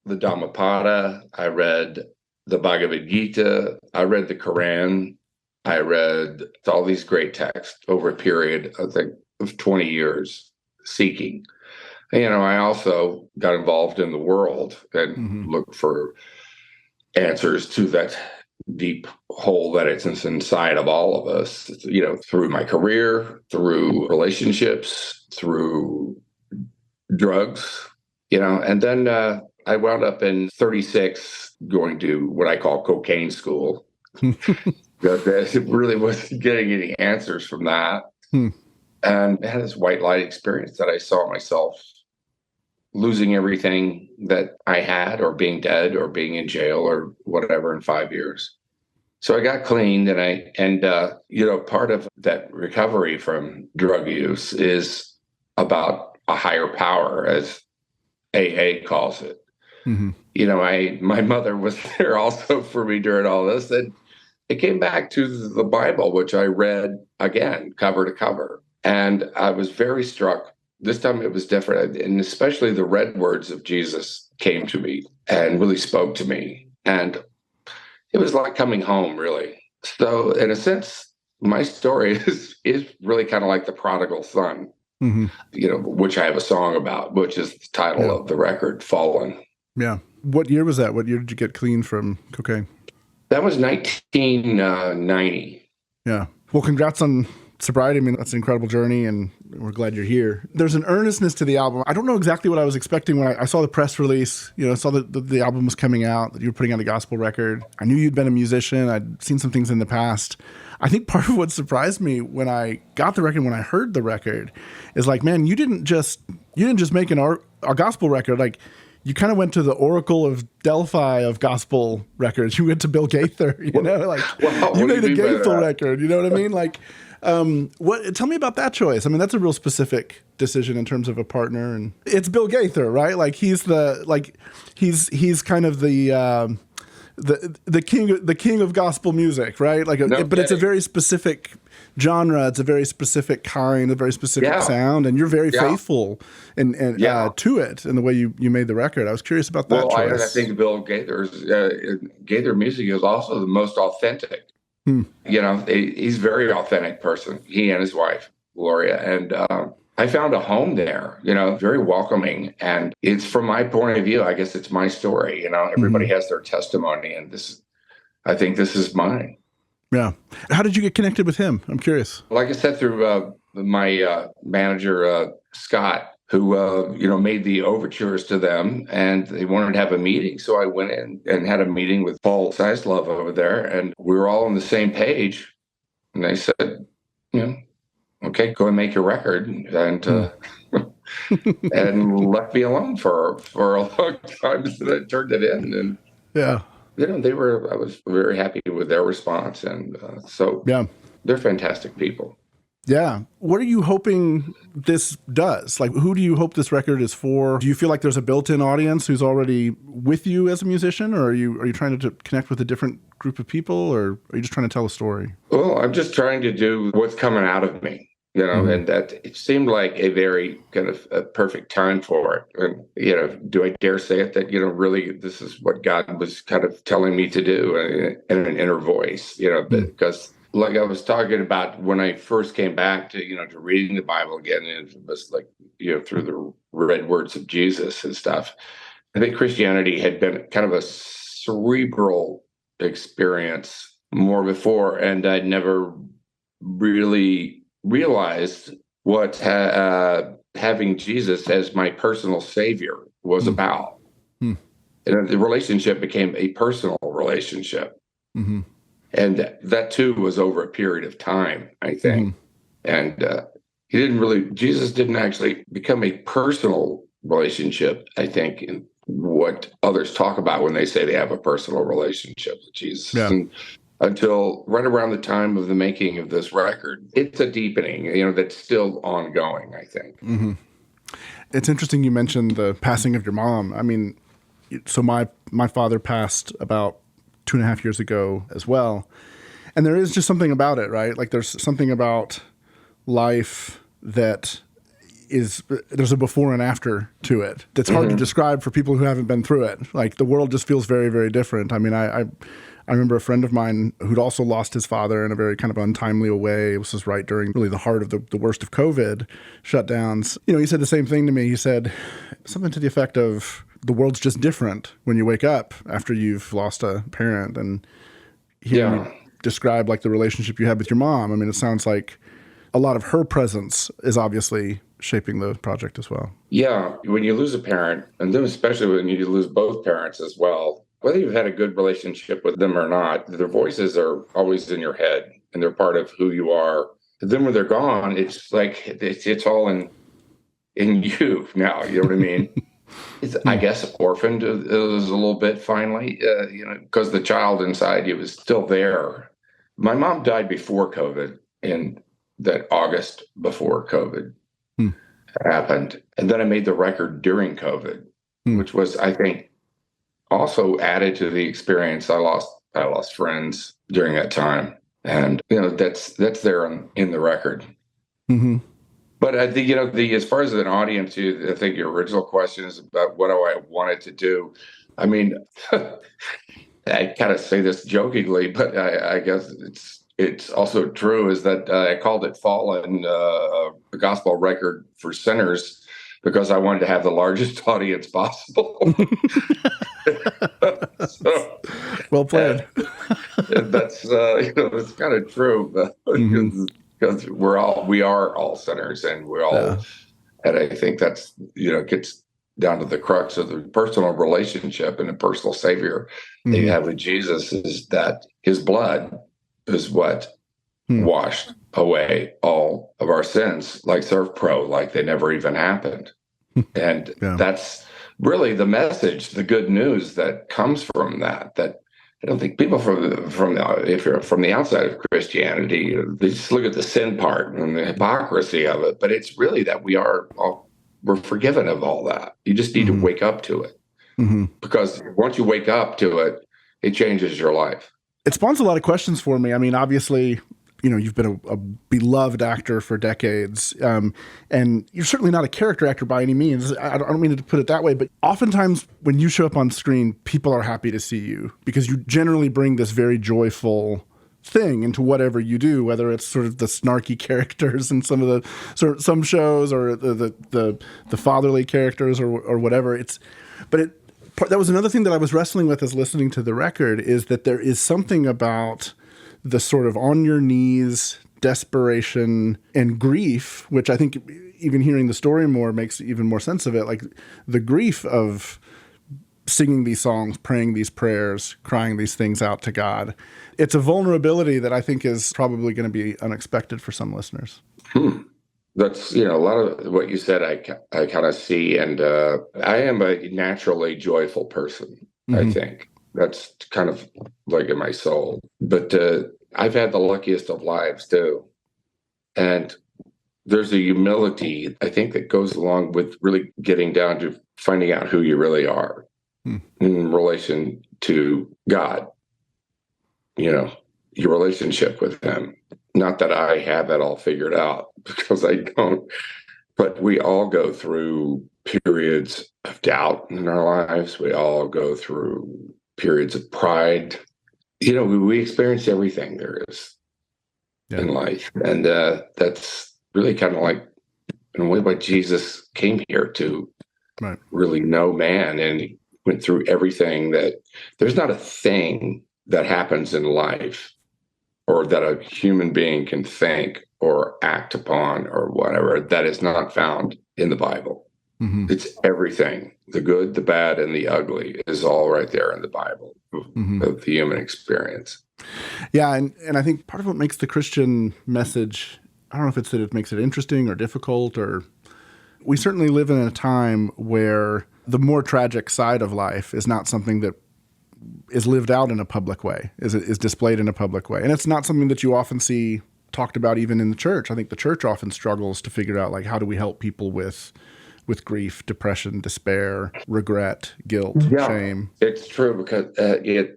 Dhammapada. I read the Bhagavad Gita. I read the Quran. I read all these great texts over a period, I think, of 20 years seeking. I also got involved in the world and looked for answers to that deep hole that it's inside of all of us, through my career, through relationships, through drugs, and then I wound up in 36 going to what I call cocaine school. It really wasn't getting any answers from that. And I had this white light experience that I saw myself losing everything that I had, or being dead, or being in jail, or whatever in 5 years. So I got clean, and part of that recovery from drug use is about a higher power, as AA calls it. My mother was there also for me during all this, and it came back to the Bible, which I read again, cover to cover. And I was very struck. This time it was different, and especially the red words of Jesus came to me and really spoke to me. And it was like coming home, really. So in a sense, my story is really kind of like the prodigal son, which I have a song about, which is the title of the record, Fallen. Yeah. What year was that? What year did you get clean from cocaine? That was 1990. Yeah. Well, congrats on sobriety. I mean, that's an incredible journey, and we're glad you're here. There's an earnestness to the album. I don't know exactly what I was expecting when I saw the press release, saw that the album was coming out, that you were putting out a gospel record. I knew you'd been a musician. I'd seen some things in the past. I think part of what surprised me when I got the record, when I heard the record, is like, man, you didn't just make a gospel record. Like, you kind of went to the Oracle of Delphi of gospel records. You went to Bill Gaither, you made a Gaither record. You know what I mean? Like, tell me about that choice. I mean, that's a real specific decision in terms of a partner, and it's Bill Gaither, right? Like, he's kind of the king of gospel music, right? But it's a very specific genre. It's a very specific kind, a very specific sound, and you're very faithful and to it in the way you made the record. I was curious about that choice. I think Bill Gaither music is also the most authentic. He's a very authentic person, he and his wife, Gloria. And I found a home there, very welcoming. And it's, from my point of view, I guess it's my story. Everybody has their testimony, and I think this is mine. Yeah. How did you get connected with him? I'm curious. Like I said, through my manager, Scott, who, made the overtures to them, and they wanted to have a meeting. So I went in and had a meeting with Paul Seislov over there, and we were all on the same page. And they said, okay, go and make your record. And and left me alone for a long time. So I turned it in, and I was very happy with their response. And they're fantastic people. Yeah. What are you hoping this does? Like, who do you hope this record is for? Do you feel like there's a built-in audience who's already with you as a musician, or are you trying to connect with a different group of people, or are you just trying to tell a story? Well, I'm just trying to do what's coming out of me, and that it seemed like a very kind of a perfect time for it. And, do I dare say it that, really this is what God was kind of telling me to do in an inner voice, because like I was talking about when I first came back to, to reading the Bible again, and it was like, through the red words of Jesus and stuff. I think Christianity had been kind of a cerebral experience more before, and I'd never really realized what having Jesus as my personal savior was about. And the relationship became a personal relationship. And that too was over a period of time, I think. And Jesus didn't actually become a personal relationship, I think, in what others talk about when they say they have a personal relationship with Jesus. Yeah. And until right around the time of the making of this record, it's a deepening, that's still ongoing, I think. It's interesting you mentioned the passing of your mom. I mean, so my father passed about 2.5 years ago as well. And there is just something about it, right? Like there's something about life that there's a before and after to it. That's hard to describe for people who haven't been through it. Like the world just feels very, very different. I mean, I remember a friend of mine who'd also lost his father in a very kind of untimely way. This was right during really the heart of the worst of COVID shutdowns. He said the same thing to me. He said something to the effect of, the world's just different when you wake up after you've lost a parent. And hearing you describe like the relationship you had with your mom, I mean, it sounds like a lot of her presence is obviously shaping the project as well. Yeah. When you lose a parent, and then especially when you lose both parents as well, whether you've had a good relationship with them or not, their voices are always in your head and they're part of who you are. And then when they're gone, it's like it's all in you now. You know what I mean? It's, I guess, orphaned a little bit finally, because the child inside you is still there. My mom died before COVID, in that August before COVID happened. And then I made the record during COVID, which was, I think, also added to the experience. I lost friends during that time. And, that's there in the record. But I think, as far as an audience, I think your original question is about what do I wanted to do. I mean, I kind of say this jokingly, but I guess it's also true, is that I called it Fallen, a gospel record for sinners, because I wanted to have the largest audience possible. So, well played. That's it's kind of true, because we are all sinners, and we're all, and I think that's gets down to the crux of the personal relationship and the personal Savior that you have with Jesus, is that His blood is what washed away all of our sins, like Surf Pro, like they never even happened. And that's really the message, the good news that comes from that. That I don't think people if you're from the outside of Christianity, they just look at the sin part and the hypocrisy of it. But it's really that we're forgiven of all that. You just need to wake up to it, because once you wake up to it, it changes your life. It spawns a lot of questions for me. I mean, obviously, you've been a beloved actor for decades, and you're certainly not a character actor by any means. I don't mean to put it that way, but oftentimes when you show up on screen, people are happy to see you because you generally bring this very joyful thing into whatever you do, whether it's sort of the snarky characters in some of the some shows, or the fatherly characters, or whatever. That was another thing that I was wrestling with as listening to the record, is that there is something about the sort of on your knees desperation and grief, which I think even hearing the story more makes even more sense of it. Like the grief of singing these songs, praying these prayers, crying these things out to God. It's a vulnerability that I think is probably going to be unexpected for some listeners. That's, a lot of what you said, I kind of see. And I am a naturally joyful person, I think. That's kind of like in my soul. But I've had the luckiest of lives, too. And there's a humility, I think, that goes along with really getting down to finding out who you really are in relation to God, your relationship with Him. Not that I have it all figured out, because I don't, but we all go through periods of doubt in our lives. We all go through periods of pride. We experience everything there is in life. And that's really kind of like, in a way, what Jesus came here to really know man. And He went through everything. That there's not a thing that happens in life or that a human being can think or act upon or whatever that is not found in the Bible. It's everything. The good, the bad, and the ugly is all right there in the Bible of the human experience. Yeah, and I think part of what makes the Christian message, I don't know if it's that it makes it interesting or difficult, or we certainly live in a time where the more tragic side of life is not something that is lived out in a public way, is displayed in a public way. And it's not something that you often see talked about even in the church. I think the church often struggles to figure out, like, how do we help people with grief, depression, despair, regret, guilt, shame. It's true, because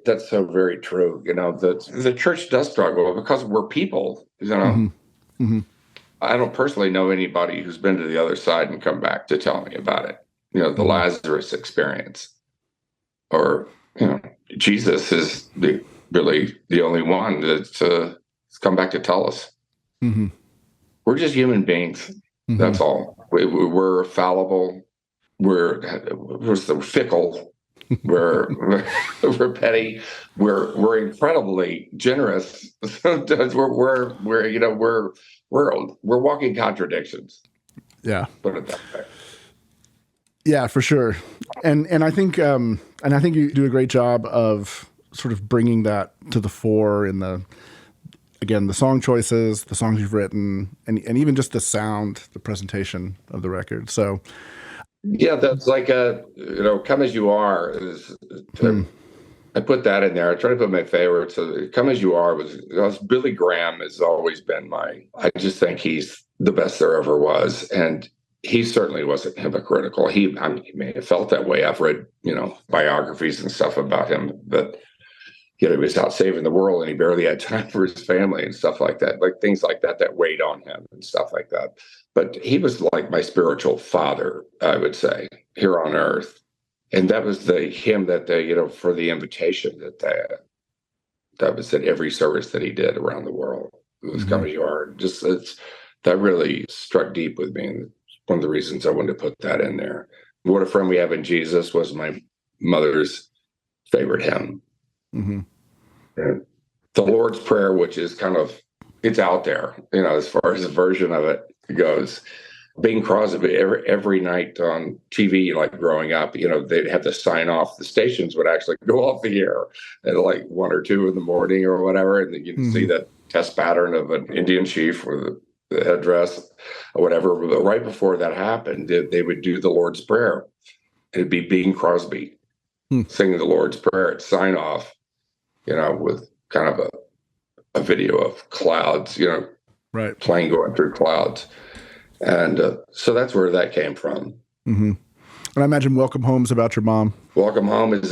that's so very true. The church does struggle because we're people. Mm-hmm. Mm-hmm. I don't personally know anybody who's been to the other side and come back to tell me about it. The Lazarus experience, or Jesus is really the only one that's come back to tell us. Mm-hmm. We're just human beings. Mm-hmm. That's all. We're fallible. We're fickle. We're petty. We're incredibly generous. Sometimes we're walking contradictions. Yeah. Put it that way. Yeah, for sure. And I think you do a great job of sort of bringing that to the fore in the song choices, the songs you've written, and even just the sound, the presentation of the record. So yeah, that's like Come As You Are is I put that in there. I try to put my favorites. So Come As You Are was Billy Graham has always been I just think he's the best there ever was. And he certainly wasn't hypocritical. He may have felt that way. I've read, biographies and stuff about him, but he was out saving the world and he barely had time for his family and stuff like that, like things like that weighed on him and stuff like that. But he was like my spiritual father, I would say, here on earth. And that was the hymn that for the invitation that was at every service that he did around the world. It was Come As You Are. Just that really struck deep with me. And one of the reasons I wanted to put that in there. What a Friend We Have in Jesus was my mother's favorite hymn. Mm-hmm. And the Lord's Prayer, which is it's out there, as far as a version of it goes. Bing Crosby, every night on TV, like growing up, they'd have to sign off. The stations would actually go off the air at like 1 or 2 in the morning or whatever. And you'd see that test pattern of an Indian chief with the headdress or whatever. But right before that happened, they would do the Lord's Prayer. It'd be Bing Crosby singing the Lord's Prayer at sign off, with kind of a video of clouds, right, plane going through clouds. And so that's where that came from. Mm-hmm. And I imagine Welcome Home is about your mom. Welcome Home is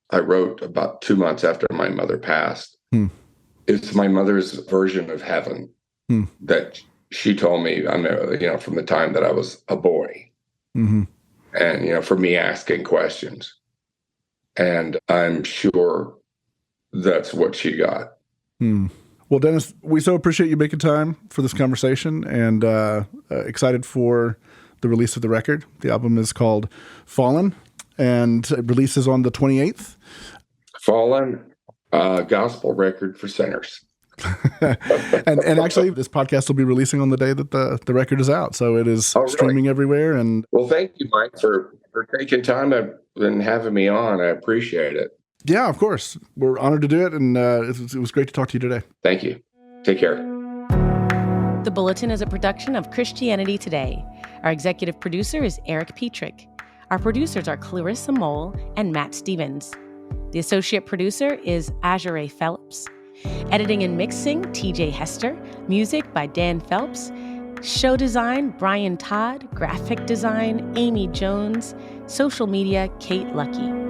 I wrote about 2 months after my mother passed. It's my mother's version of heaven that she told me, from the time that I was a boy. Mm-hmm. And, for me asking questions. And I'm sure that's what she got. Well, Dennis, we so appreciate you making time for this conversation, and excited for the release of the record. The album is called Fallen, and it releases on the 28th. Fallen, gospel record for sinners. and actually, this podcast will be releasing on the day that the record is out, so it is streaming everywhere. And well, thank you, Mike, for taking time and having me on. I appreciate it. Yeah, of course. We're honored to do it, and it was great to talk to you today. Thank you. Take care. The Bulletin is a production of Christianity Today. Our executive producer is Eric Petrick. Our producers are Clarissa Mole and Matt Stevens. The associate producer is Azure Phelps. Editing and mixing, TJ Hester. Music by Dan Phelps. Show design, Brian Todd. Graphic design, Amy Jones. Social media, Kate Lucky.